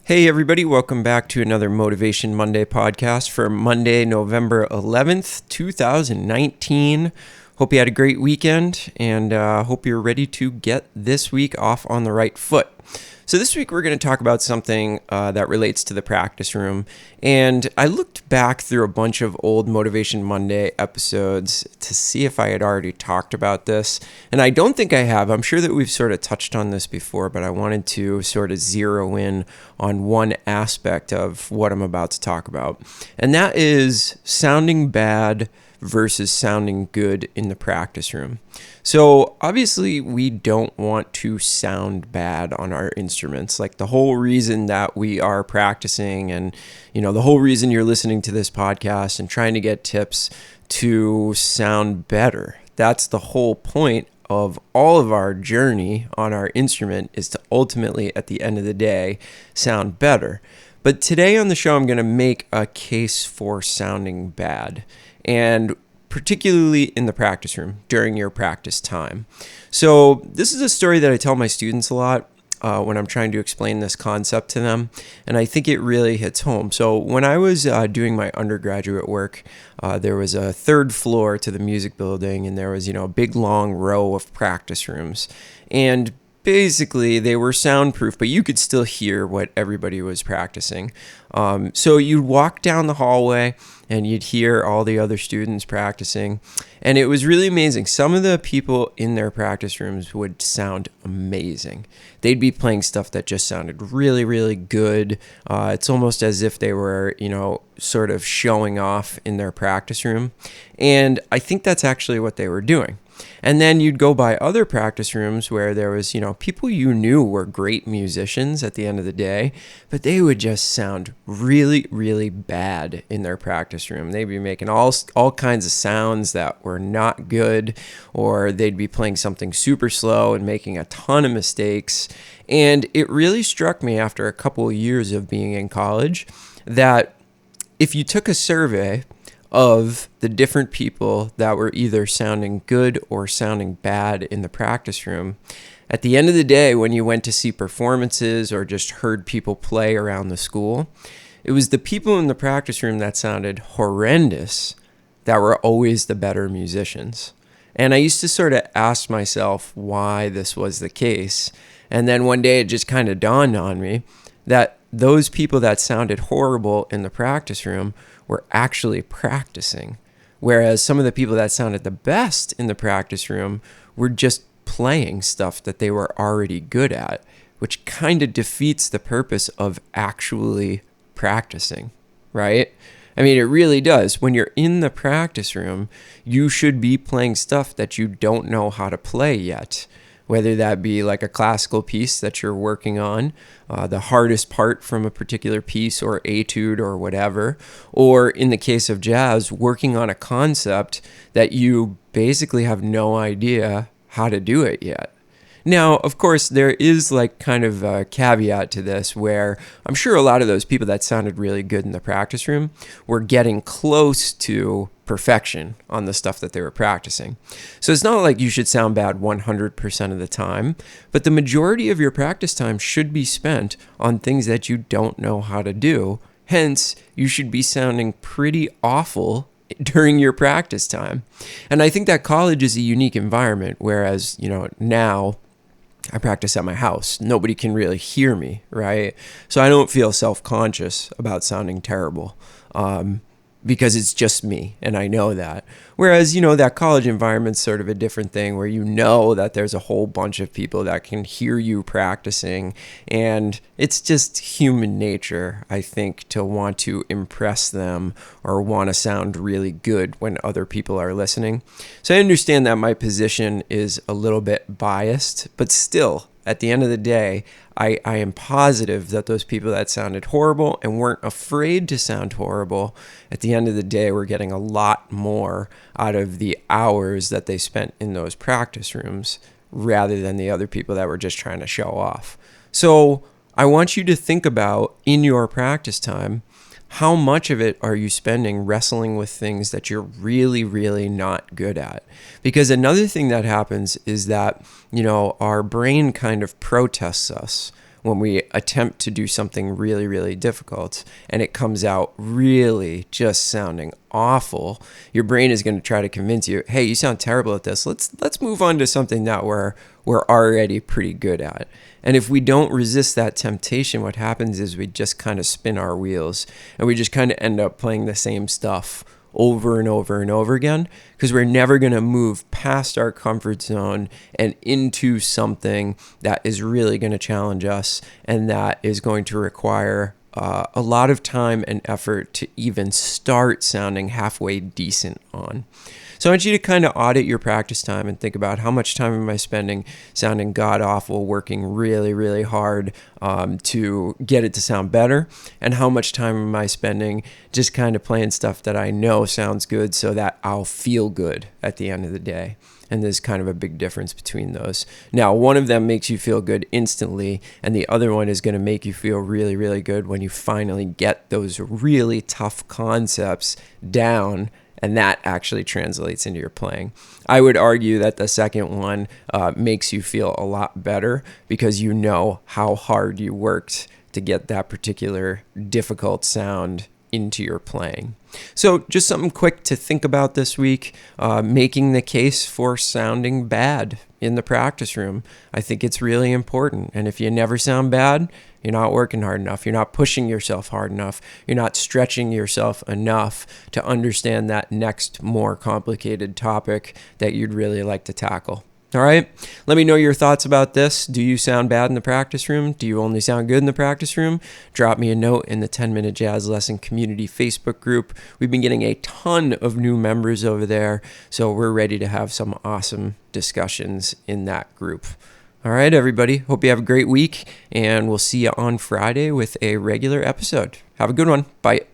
Hey everybody, welcome back to another Motivation Monday podcast for Monday, November 11th, 2019. Hope you had a great weekend and hope you're ready to get this week off on the right foot. So this week we're going to talk about something that relates to the practice room. And I looked back through a bunch of old Motivation Monday episodes to see if I had already talked about this. And I don't think I have. I'm sure that we've sort of touched on this before, but I wanted to sort of zero in on one aspect of what I'm about to talk about. And that is sounding bad versus sounding good in the practice room. So obviously we don't want to sound bad on our instruments. Like the whole reason that we are practicing and, the whole reason you're listening to this podcast and trying to get tips to sound better. That's the whole point of all of our journey on our instrument, is to ultimately, at the end of the day, sound better. But today on the show, I'm going to make a case for sounding bad, and particularly in the practice room during your practice time. So this is a story that I tell my students a lot when I'm trying to explain this concept to them, and I think it really hits home. So when I was doing my undergraduate work, there was a third floor to the music building, and there was, a big long row of practice rooms, and basically, they were soundproof, but you could still hear what everybody was practicing. So you'd walk down the hallway and you'd hear all the other students practicing. And it was really amazing. Some of the people in their practice rooms would sound amazing. They'd be playing stuff that just sounded really, really good. It's almost as if they were, sort of showing off in their practice room. And I think that's actually what they were doing. And then you'd go by other practice rooms where there was, people you knew were great musicians at the end of the day, but they would just sound really, really bad in their practice room. They'd be making all kinds of sounds that were not good, or they'd be playing something super slow and making a ton of mistakes. And it really struck me after a couple of years of being in college that if you took a survey of the different people that were either sounding good or sounding bad in the practice room, at the end of the day, when you went to see performances or just heard people play around the school, it was the people in the practice room that sounded horrendous that were always the better musicians. And I used to sort of ask myself why this was the case. And then one day it just kind of dawned on me that those people that sounded horrible in the practice room were actually practicing, whereas some of the people that sounded the best in the practice room were just playing stuff that they were already good at, which kind of defeats the purpose of actually practicing, right? I mean, it really does. When you're in the practice room, you should be playing stuff that you don't know how to play yet, whether that be like a classical piece that you're working on, the hardest part from a particular piece or etude or whatever, or in the case of jazz, working on a concept that you basically have no idea how to do it yet. Now, of course, there is like kind of a caveat to this where I'm sure a lot of those people that sounded really good in the practice room were getting close to perfection on the stuff that they were practicing. So it's not like you should sound bad 100% of the time, but the majority of your practice time should be spent on things that you don't know how to do. Hence, you should be sounding pretty awful during your practice time. And I think that college is a unique environment, whereas, now I practice at my house. Nobody can really hear me, right? So I don't feel self-conscious about sounding terrible because it's just me, and I know that. Whereas, that college environment's sort of a different thing where that there's a whole bunch of people that can hear you practicing, and it's just human nature, I think, to want to impress them or want to sound really good when other people are listening. So I understand that my position is a little bit biased, but still, at the end of the day, I am positive that those people that sounded horrible and weren't afraid to sound horrible, at the end of the day, were getting a lot more out of the hours that they spent in those practice rooms rather than the other people that were just trying to show off. So I want you to think about, in your practice time, how much of it are you spending wrestling with things that you're really, really not good at? Because another thing that happens is that, our brain kind of protests us when we attempt to do something really, really difficult and it comes out really just sounding awful, your brain is going to try to convince you, hey, you sound terrible at this. Let's move on to something that we're already pretty good at. And if we don't resist that temptation, what happens is we just kind of spin our wheels and we just kind of end up playing the same stuff over and over and over again, because we're never going to move past our comfort zone and into something that is really going to challenge us and that is going to require a lot of time and effort to even start sounding halfway decent on. So I want you to kind of audit your practice time and think about how much time am I spending sounding god-awful, working really, really hard to get it to sound better, and how much time am I spending just kind of playing stuff that I know sounds good so that I'll feel good at the end of the day. And there's kind of a big difference between those. Now, one of them makes you feel good instantly, and the other one is going to make you feel really, really good when you finally get those really tough concepts down, and that actually translates into your playing. I would argue that the second one makes you feel a lot better because you know how hard you worked to get that particular difficult sound into your playing. So just something quick to think about this week, making the case for sounding bad in the practice room. I think it's really important. And if you never sound bad, you're not working hard enough. You're not pushing yourself hard enough. You're not stretching yourself enough to understand that next more complicated topic that you'd really like to tackle. All right, let me know your thoughts about this. Do you sound bad in the practice room? Do you only sound good in the practice room? Drop me a note in the 10-Minute Jazz Lesson Community Facebook group. We've been getting a ton of new members over there, so we're ready to have some awesome discussions in that group. All right, everybody, hope you have a great week, and we'll see you on Friday with a regular episode. Have a good one. Bye.